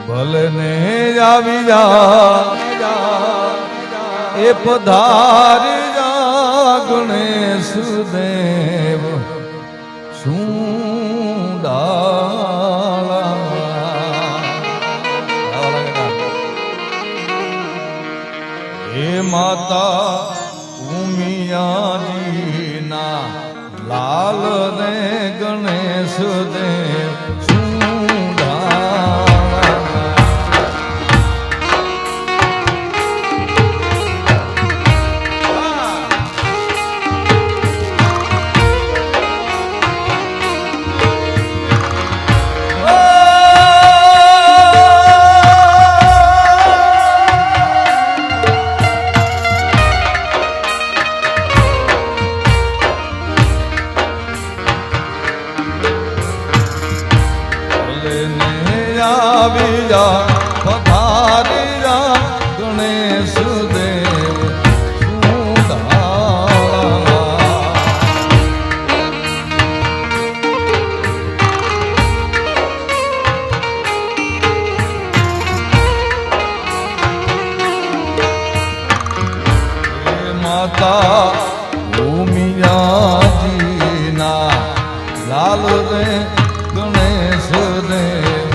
ભલે ને આવી જા એ પધારી જા ગણેશ દેવ હે માતા ઉમિયાજી ના લાલ રે ગણેશ દેવ પધારી જા ગણેશ દેવ માતા ભૂમિયાજી ના લાલ રે ગણેશ દેવ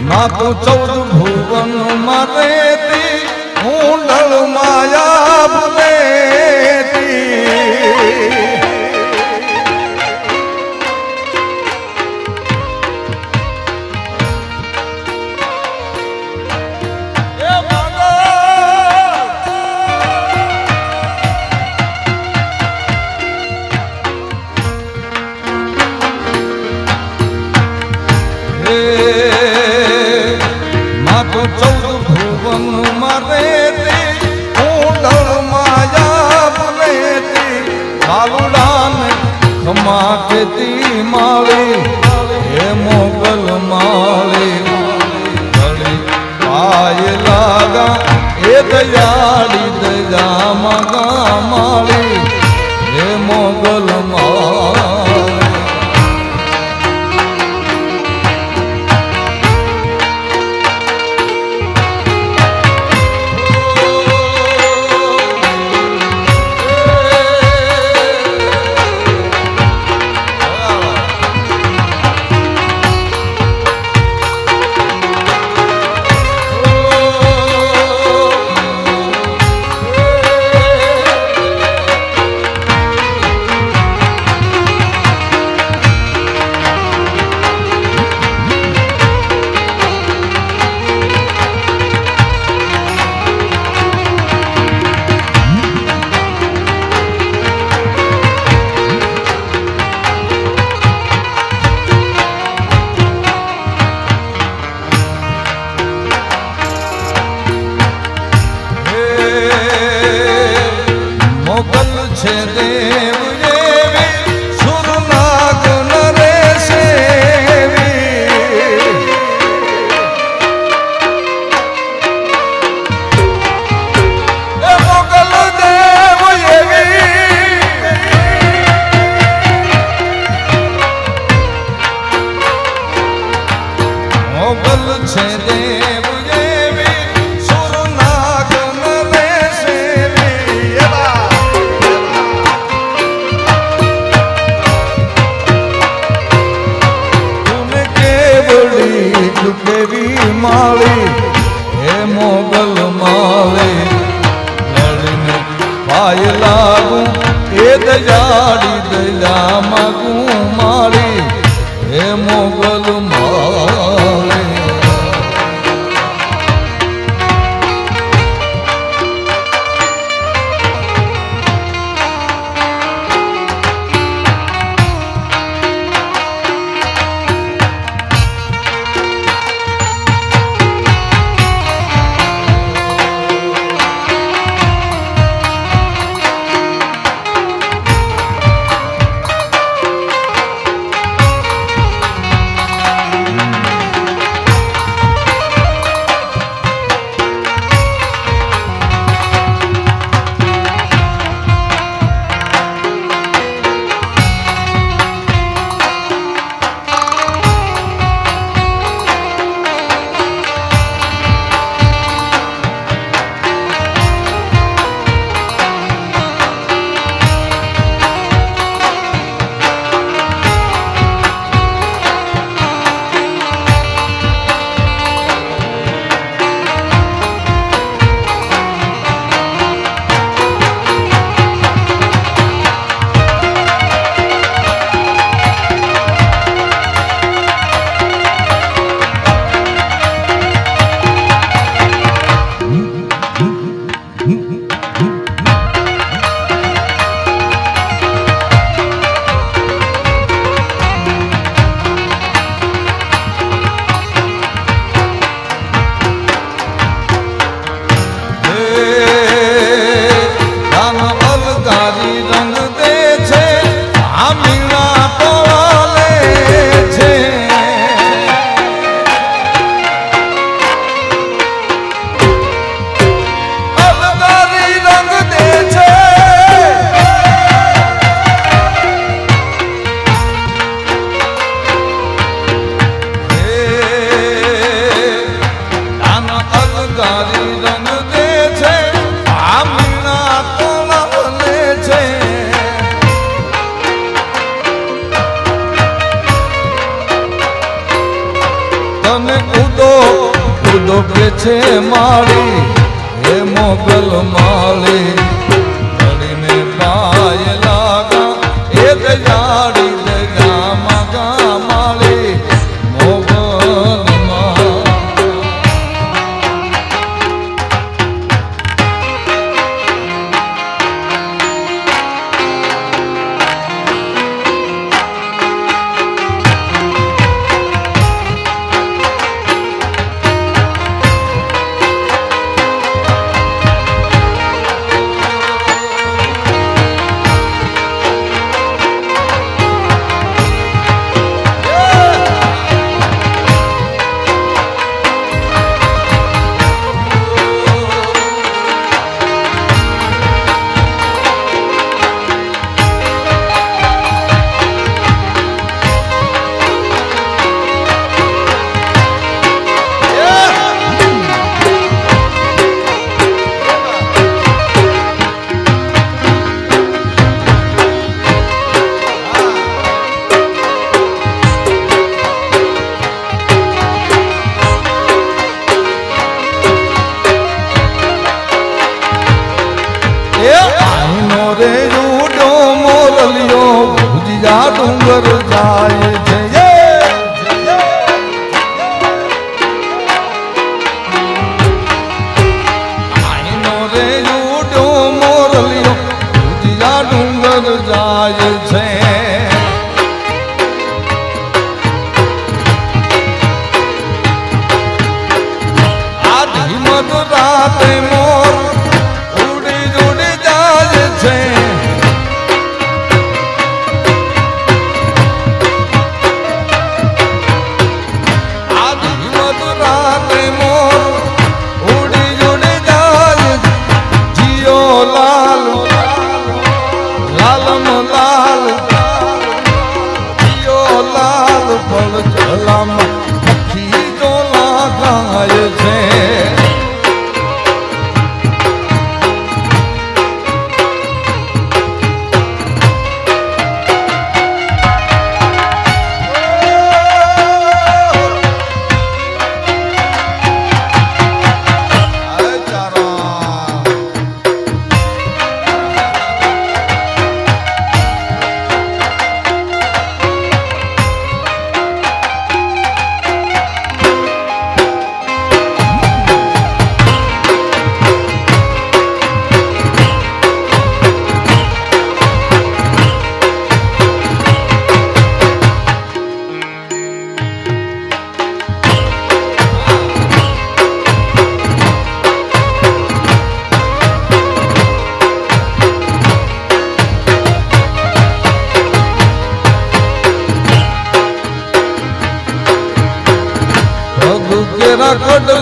માતું 14 ભુવન માં રહેતી ઊંડળ માયા બનેતી તો 14 ભુવન માં રહેતી ઊંડળ માયા બનેતી બાલુડાને ખમા કેતી માળી હે મોગલ માળી ગળી પાય લાગા એ દયાળી દયા મગા માળી હે મોગલ માળી પાય લાગું એ દયાળી દયા માગું મારી હે મોગલ માળી છે માળી હે મોગલ માળી મળીને પાય લાગા એ દયાળી દયા માગા માળી મોગલ માળી ડુંગર જાય છે આઈનો રે ઉડો મોરલિયો ભુજિયા ડુંગર જાય છે આ ધીમત રાતે મોર ઉડી ઉડી જાય છે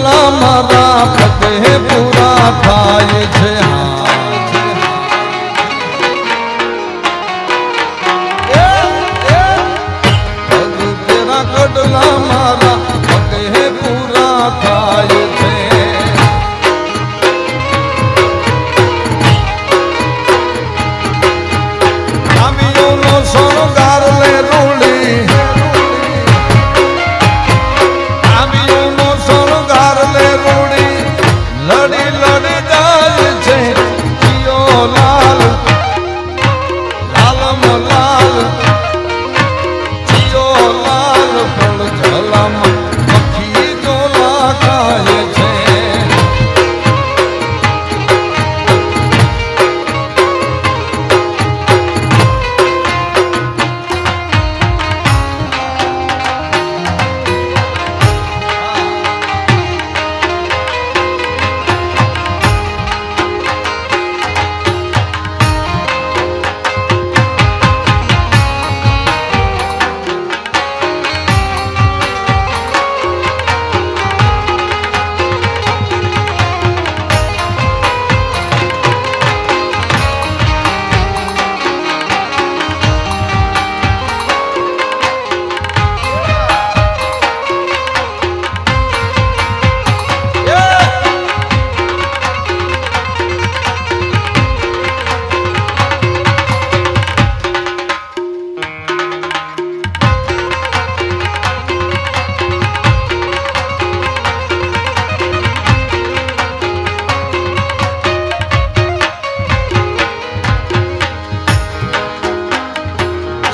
કડલા મારા પગે પૂરા થાય છે તેરા કડલા મારા પગે પૂરા થાય છે આમીઓનો શણગાર લે રૂડી લડી લડી જાય છે જીઓ લાલ લાલમ લાલ જીઓ લાલ ફળ જલમ મખી જોલા ખાય છે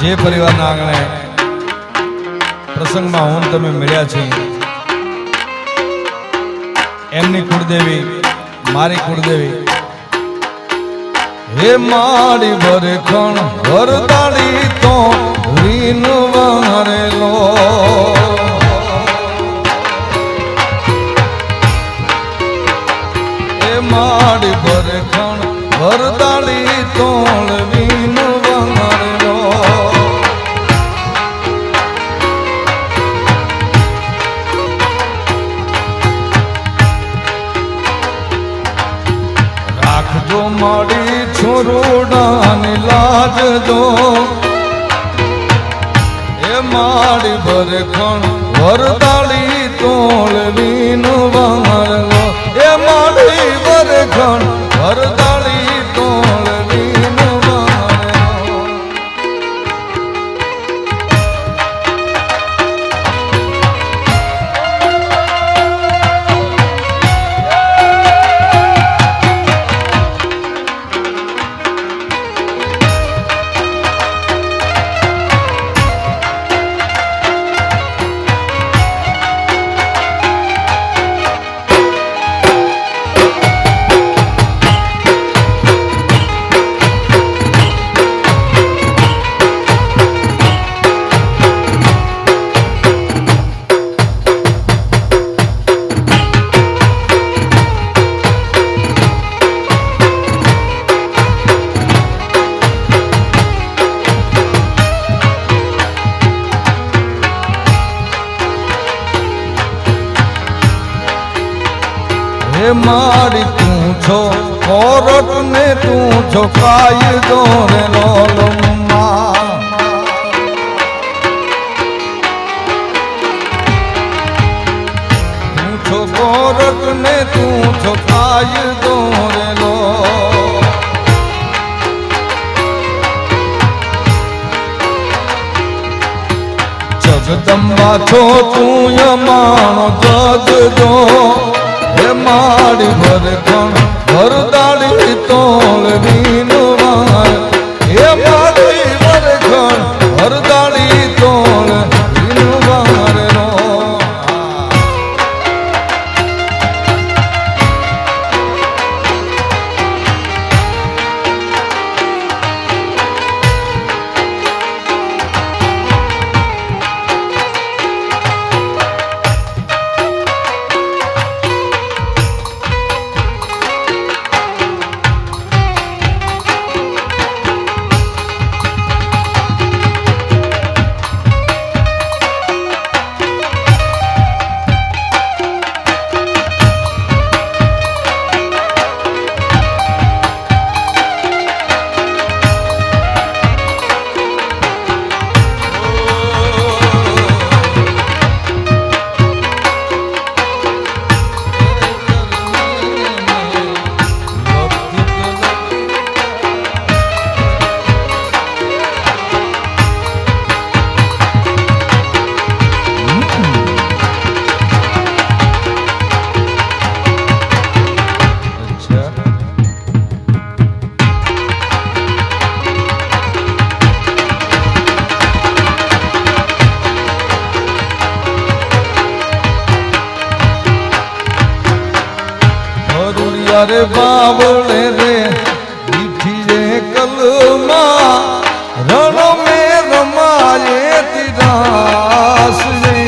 જે પરિવારના આંગણે પ્રસંગમાં હું તમે મળ્યા છે એમની કુળદેવી મારી કુળદેવી હે માડી ભરખણ વરદાડી તો રીન વારેલો હે માડી ભરખણ વરદાડી તોળ વીન વારેલો રાખજો માડી છોરોડાની લાજ જો એ માડી ભરખણ વરદાળી તોળ વીન વારલો એ માડી ભરખણ વરદાળી તોળ વીન વારલો હે મારી તું છો કોરટ ને તું છો કાયદો રે લોલમ્મા તું છો કોરટ ને તું છો કાયદો રે લો જગદંબા છો તું યમાણો જગજો હે માડી ભરખણ વરદાળી તોળ વીન વાર હે માડી ભરખણ વરદાળી તોળ વીન વાર નો અરે બાવળે રે દીઠીએ કલમાં રણ મે રમાયે તિરાસ રે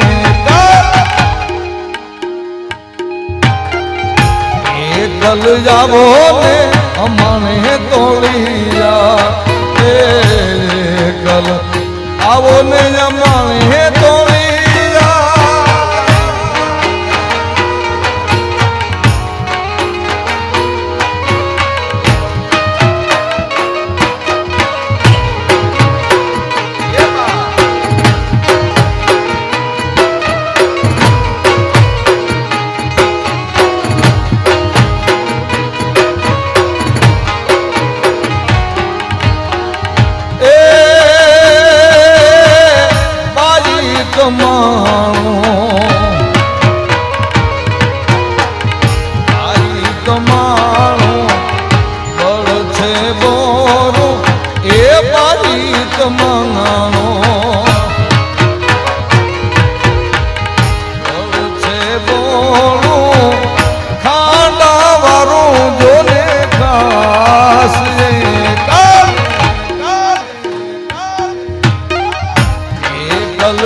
એ કલ જાવો ને અમાને તોળિયા એ કલ આવો ને અમાને તોળિયા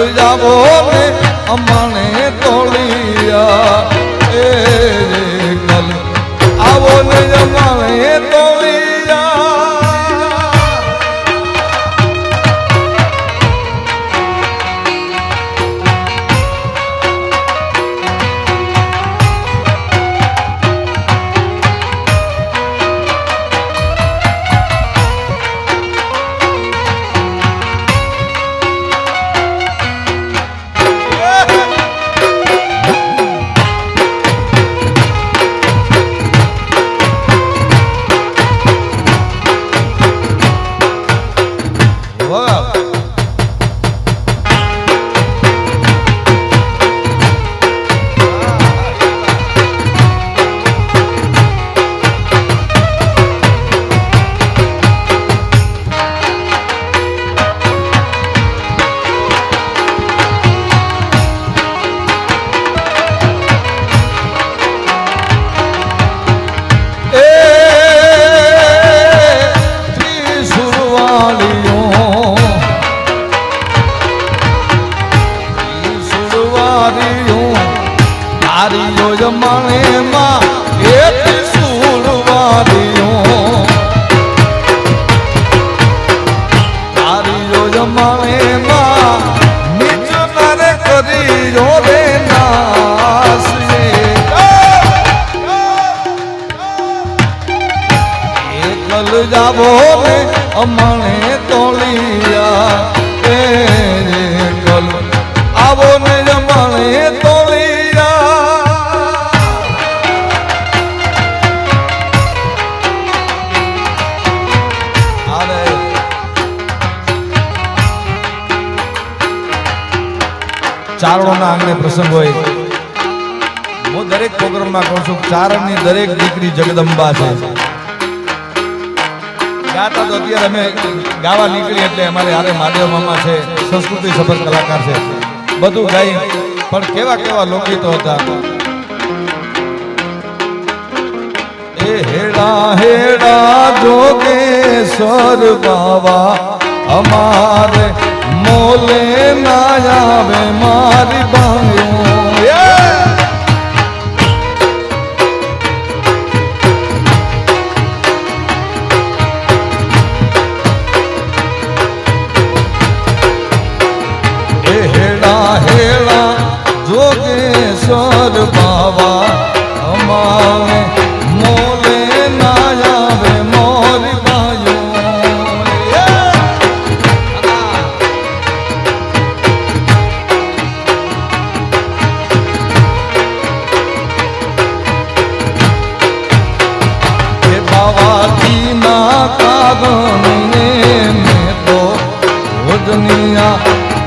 જાવો ને અમાને તોળિયા એ કલ આવો ને અમાને તોળિયા જમાણે માં એક સુરવારીઓ તારીઓ જમાણે માં નીચ તારે કરી રે નાસ એકલ જાવો ને અમાણે તોળિયા એ કલ આવો ને જમાણે તોળિયા ચારણોના આંગણે પ્રસંગ હોય હું દરેક પ્રોગ્રામમાં કહું છું ચારણની દરેક દીકરી જગદંબા છે ગાતા તો અત્યારે અમે ગાવા નીકળી એટલે અમારે હારે મહાદેવ મામા છે સંસ્કૃતિ સભર કલાકાર છે બધું ગાઈ પણ કેવા કેવા લોકગીતો હતા એ હેડા હેડા જોગેશ્વર બાવા અમારે મોલે ના આવે મારી બાયો એ હેડા હેડા જોગેશ્વર બાવા અમારે મોલે ના આવે મોરી બાયો દુનિયા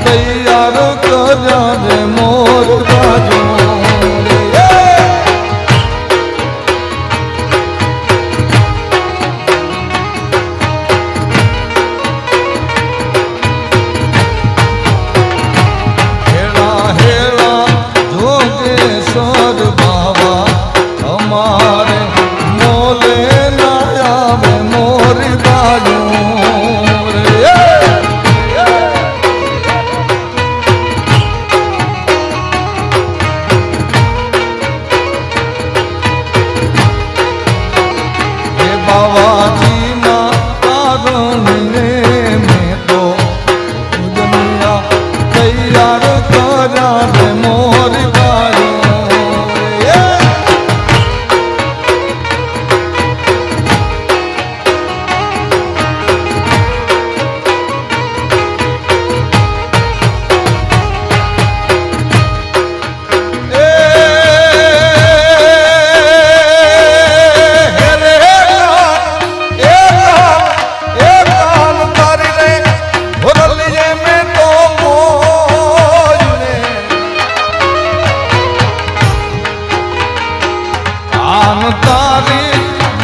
તૈયાર કર્યા રે મોર બાજુ હેલા હેલા જોગેશ્વર બાવા અમારે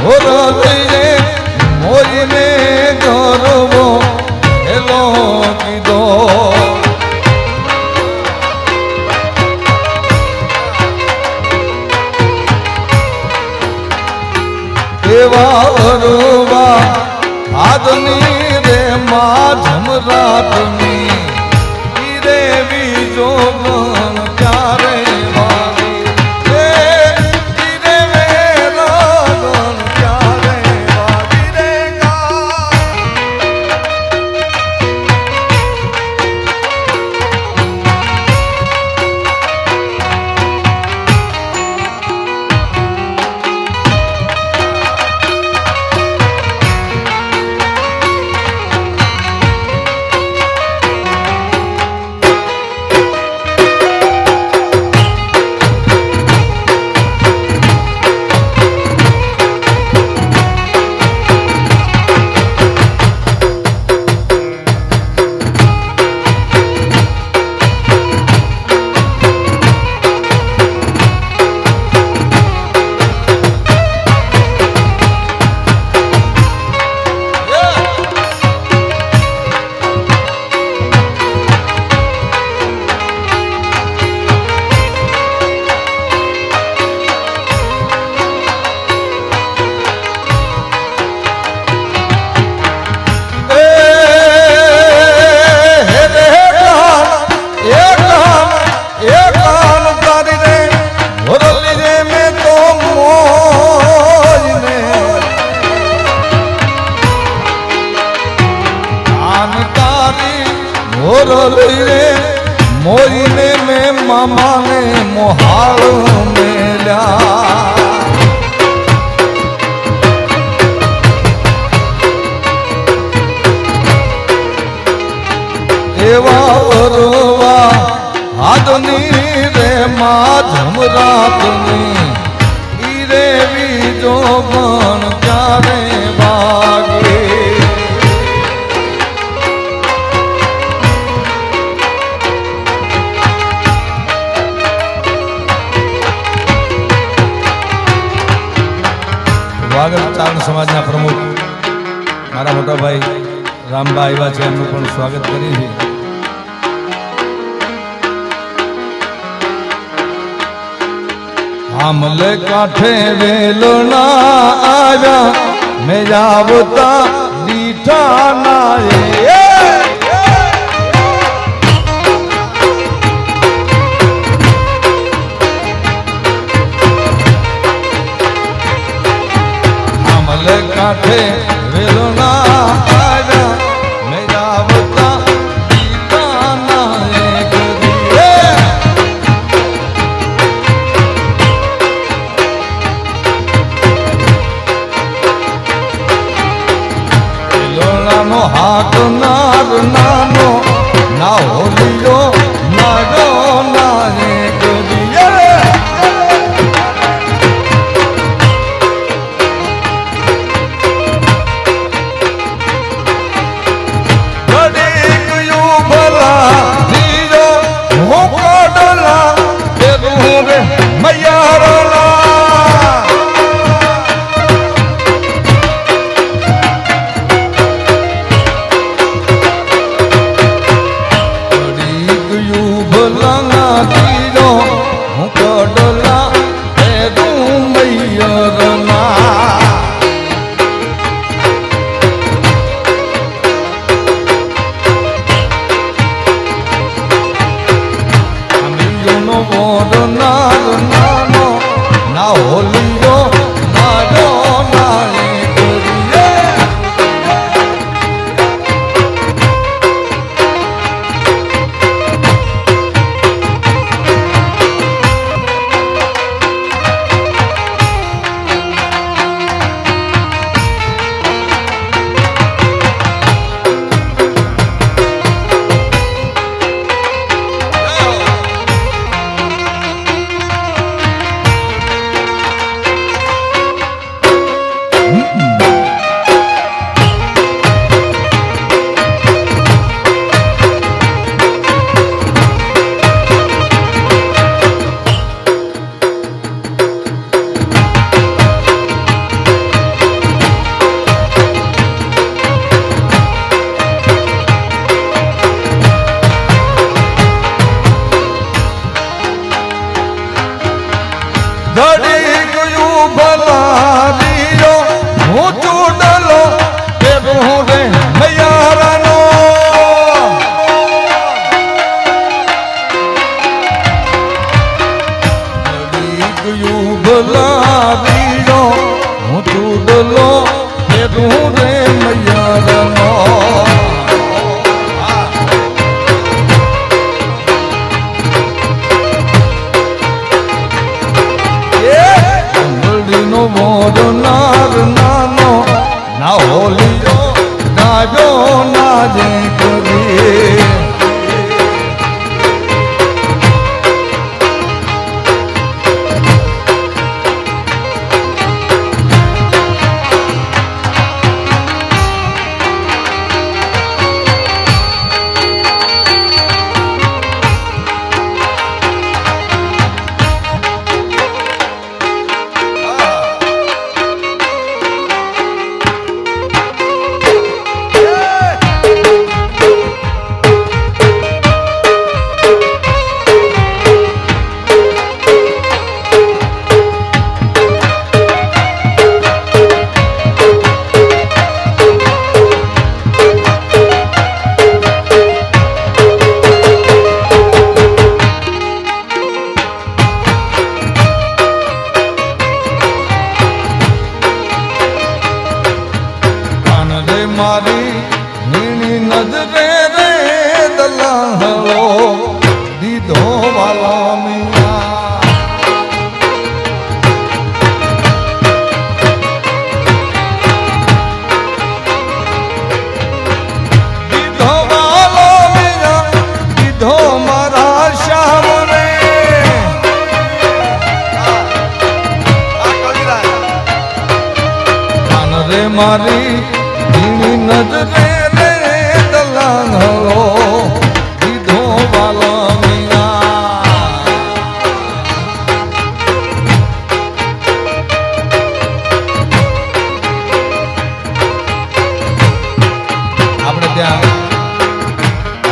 મોરલીએ મોરીને ગરવો હેલો કીધો એવા અરવા આદની રે માં જમરાતની ઈ રે બીજો મન ત્યારે વાગી ઈ રે મેરા મન ત્યારે વાગી રે મોરલી રે મોરીને મેં મામાને મોહાળ મેલ્યા એવા અરવા હાથની રે માં જમરાતની ઈ રે બીજો પણ ક્યારે વાગે વાગડ ચારણ સમાજના પ્રમુખ મારા મોટા ભાઈ રામબા આવ્યા છે એમનું પણ સ્વાગત કરી છે આમલે કાંઠે વેલણા આવ્યા મેં આવતા દીઠા ના કાંઠે વેલના આવ્યા મેં આવતા દીઠાના એક વેલણાનો હાથ નાર નાનો ના હોલિયો નાનો ના એક મારી નીણી નજરે રે દલાહળો દીધો વાલા મિયા દીધો વાલો મિયા દીધો મારા શ્યામ રે કાન રે મારી નીણી નજરે રે દલાહળો દીધો વાલા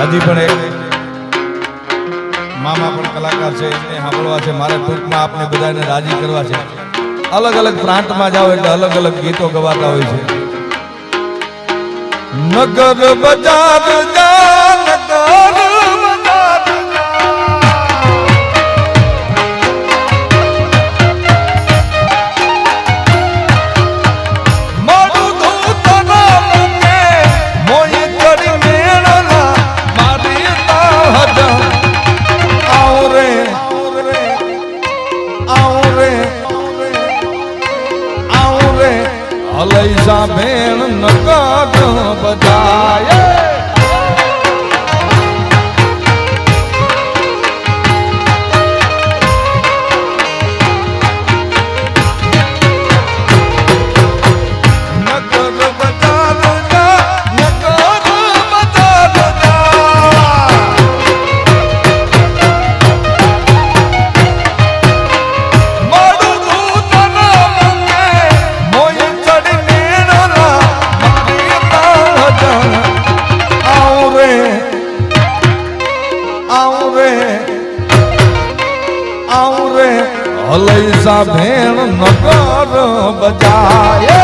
હજી પણ એક મામા પણ કલાકાર છે એને સાંભળવા છે મારે ટૂંકમાં આપને બધાને રાજી કરવા છે અલગ અલગ પ્રાંતમાં જાઓ એટલે અલગ અલગ ગીતો ગવાતા હોય છે નગર બજાર જા નગર બજાર હલૈસા ભેણ નગાડ બજાય હલૈસા ભેણ નગર બજાય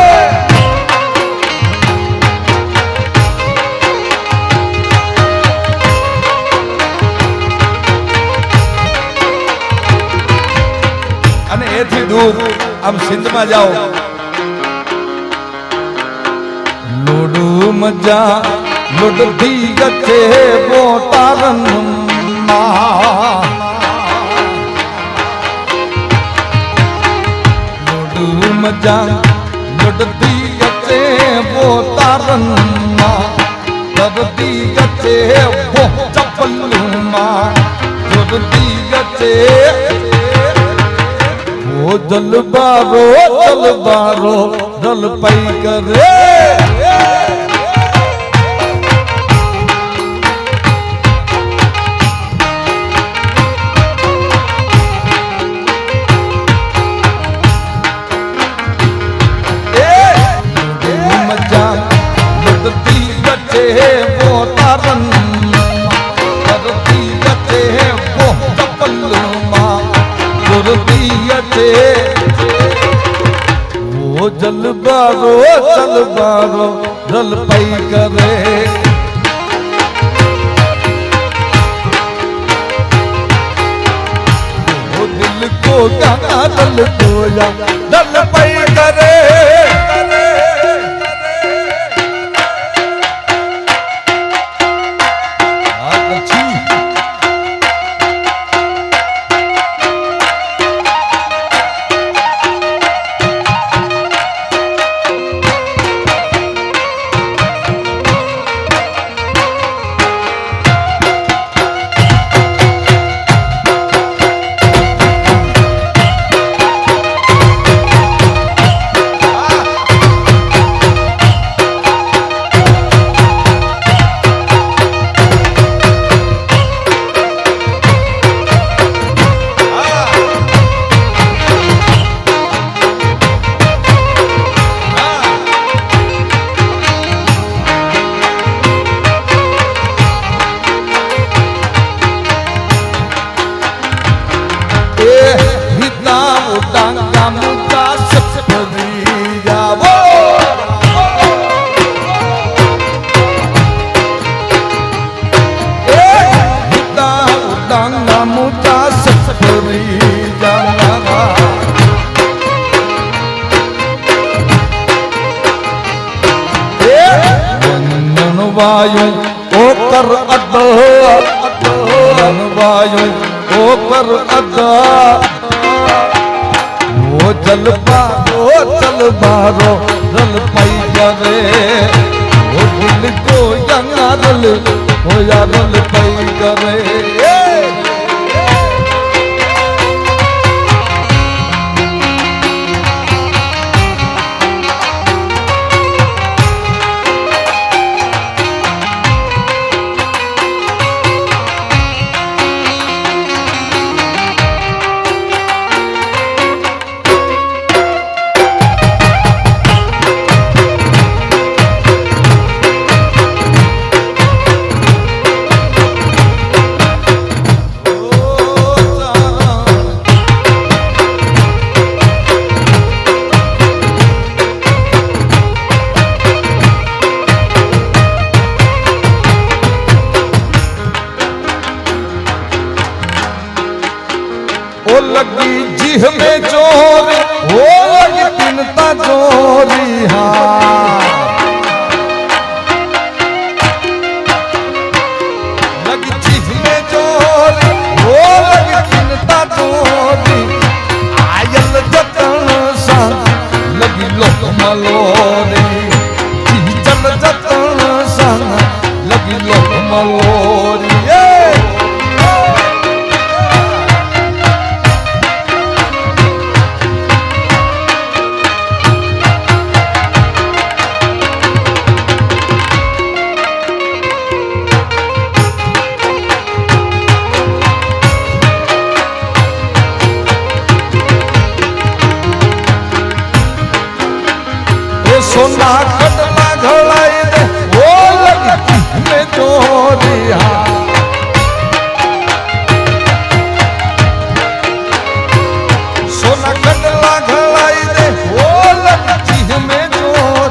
અને એથી દૂર આમ સિંધમાં જાઓ લોડુ મજા લોડથી ગચે બોતારન મજા લડતી ગચે બોતારનમાં લડતી ગચે બો ચપલમાં લડતી ગચે ઓ જલબારો જલપાઈ કરે वो जलबारो जलपाई करे वो दिल को गाना दल को या जलपाई करे રનવાયું ઓકર અદ રનવાયું ઓકર અદ ઓ ચલ બારો રલ પાઈ જાવે ઓ દિલ કો યંગા રલ ઓ યા રલ પાઈ કરે ओ लगी जीह में चोरी ओ लगी तिनता चोरी हाँ लगी जीह में चोरी ओ लगी तिनता चोरी आयल जतन सा लगी लोक मलोरी चल जतन सा लगी लोक मलोरी सोना कटला घड़ाई दे वो लगी में चोरिया सोना कटला घड़ाई दे वो लगी में चोर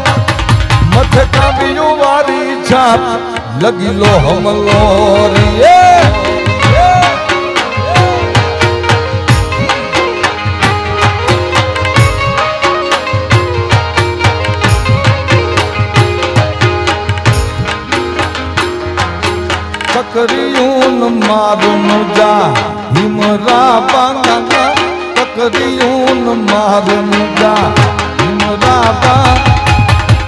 मथे का बियो वारी छाप लगी लो हम लोरिए करियून मारून जा हिमरा बांगा करियून मारून जा हिमरा बा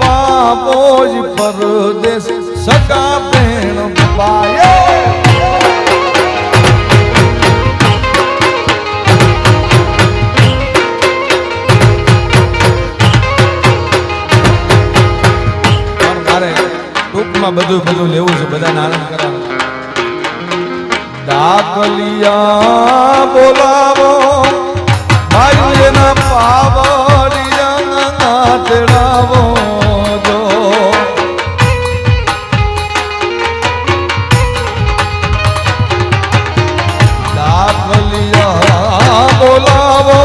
पावोज परदेस सगा भेण बाये ટૂંકમાં બધું લેવું છે બધાને આનંદ કરવાનો દાખલિયા બોલાવો ભાઈ એના પાવડિયા તેડાવો જો દાખલિયા બોલાવો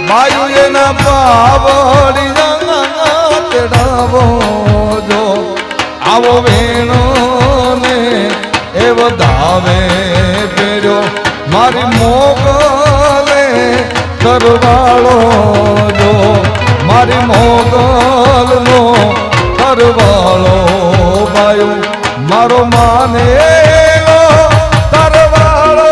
ભાઈ એના પાવડિયા તેડાવો જો આવો વેણો ને એ વધાવે પેર્યો મારી મોગલે કરવાળો જો મારી મોગલનો કરવાળો બાયો મારો માને કરવાળો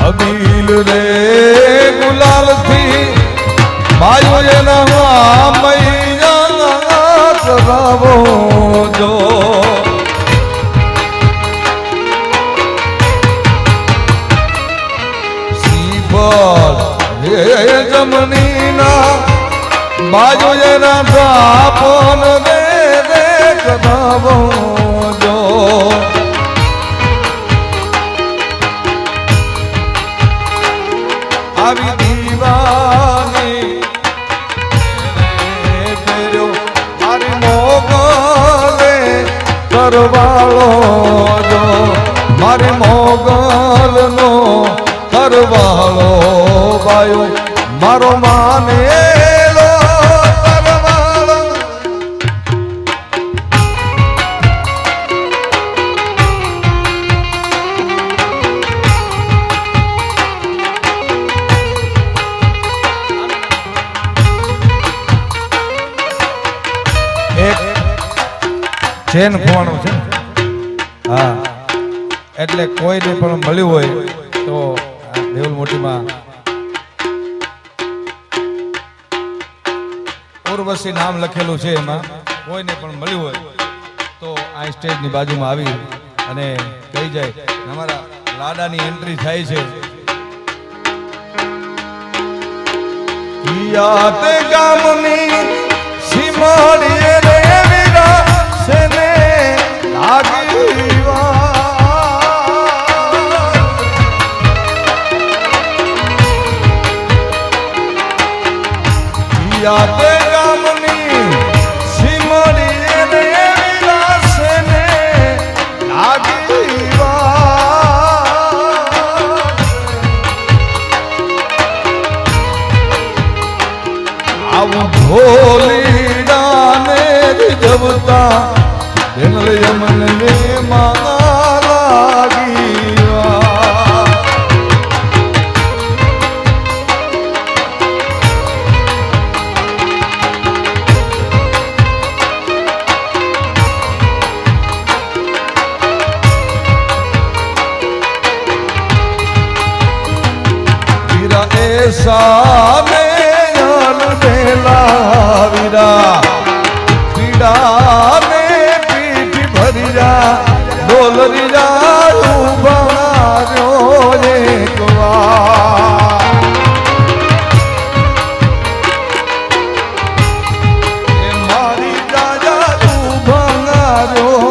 અબીલ રે ગુલાલ થી ભાઈઓ એના મૈયા કરાવો જો શીબલ રે જમનીના ભાઈઓ એના ધાપન રે કરાવો જો કરવાળો જો મારી મોગલનો કરવાળો બાયો મારો માનેલો કરવાળો. એક ચેન ખોવાનું છે. હા, એટલે કોઈને પણ મળ્યું હોય તો દેવલ મોટીમાં ઉર્વશી નામ લખેલું છે. એમાં કોઈને પણ મળ્યું હોય તો આ સ્ટેજની બાજુમાં આવી અને કહી જાય અમારા લાડાની એન્ટ્રી થાય છે. યાદ ગામની સીમાડીએ રે વીરા સેને લાગી યાદ ગામની સીમાડીએ રે વીરા સેને લાગી આવું ભોલીડાને રીઝવતા દિલ યમને માગા લાગી વીરા એસા વીરા પીડા ને પીઠ ભરી જા ડોલરી જા ઉભાર્યો એક વાર મારી દાદા તું ભંગાર્યો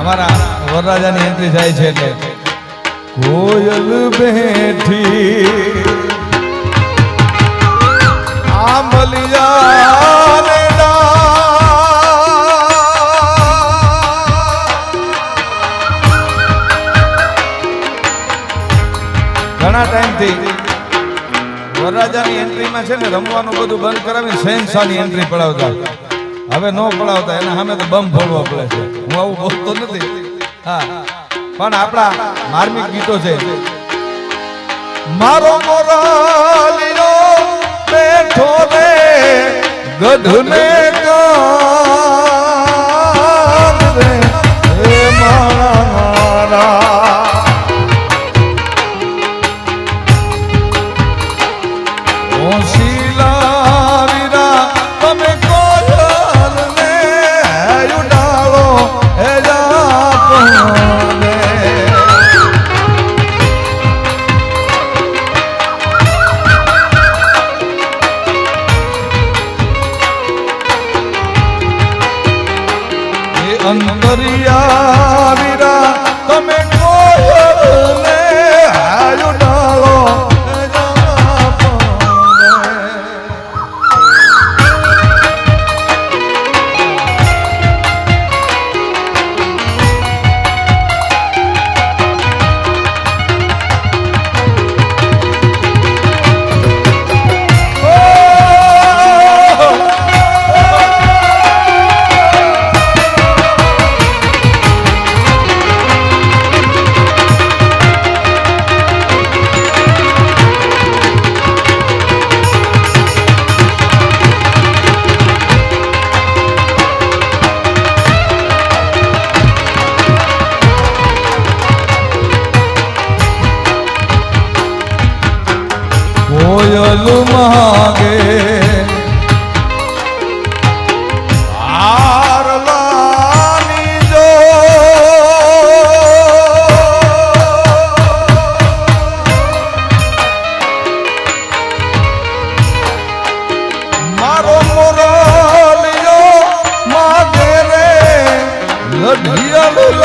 અમારા વરરાજાની એન્ટ્રી થાય છે એટલે કોયલ બેઠી આંબલિયા ને ઘણા ટાઈમથી વરરાજાની એન્ટ્રીમાં છે ને રમવાનું બધું બંધ કરાવીને શહેનશાહની એન્ટ્રી પડાવતા. હવે નો પડાવતા, એના સામે તો બમ ફોડવા પડે છે. હું આવું બોલતો નથી. હા, પણ આપણા માર્મિક ગીતો છે. મારો મોરાલીનો બેઠો રે ગઢને કામ રે હે મારા માગે આરલાની જો મારો મોરલિયો માગે રે લઢિયાલું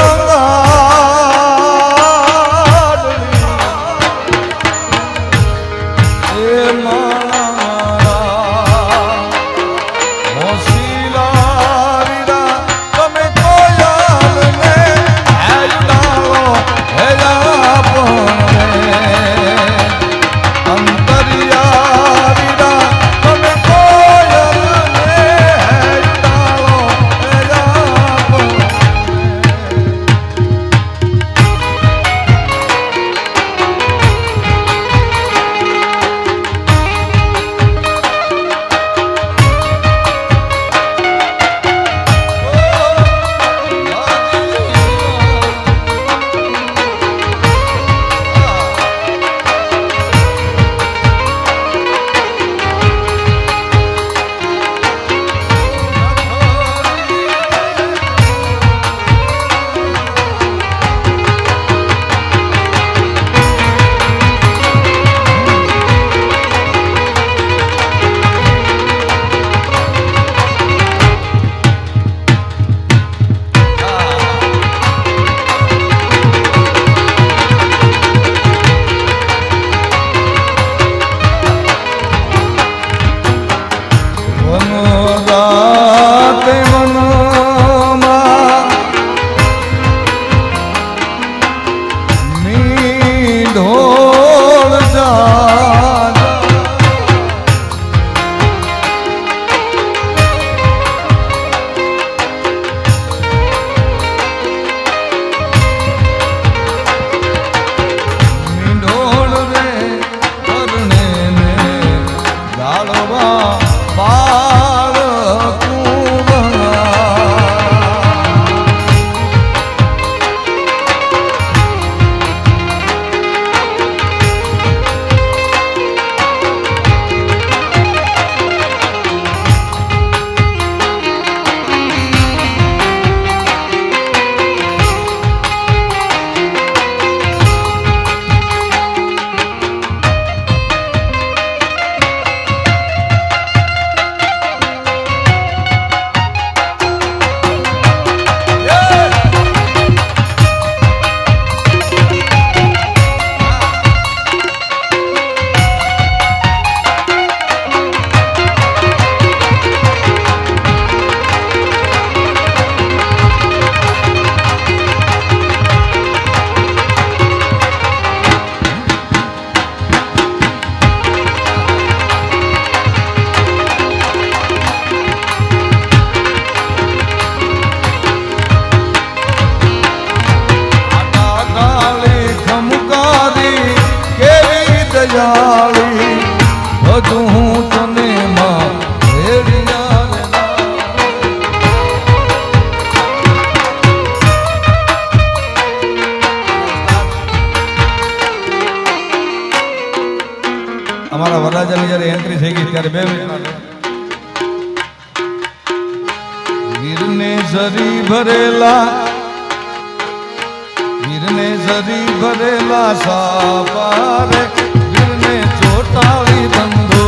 અમારા વરરાજાની જ્યારે એન્ટ્રી થઈ ગઈ ત્યારે 2 મિનિટ વીરને ઝરી ભરેલા સાપારે વીરને ચોટાળી ધંધો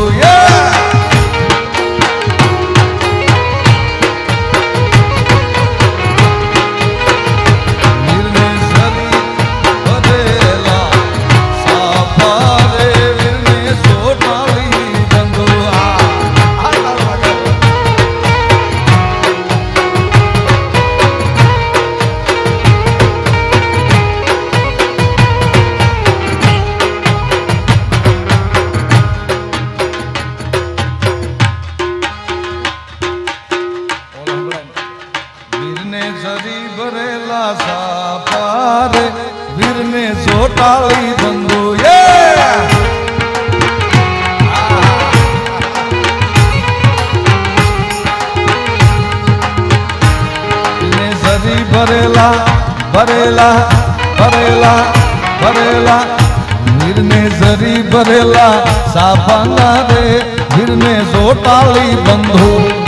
વીરને ચોટાળી ધંધો ભરેલા વીરને જરી ભરેલા સાફાના રે વીરને સોટાળી બંધુ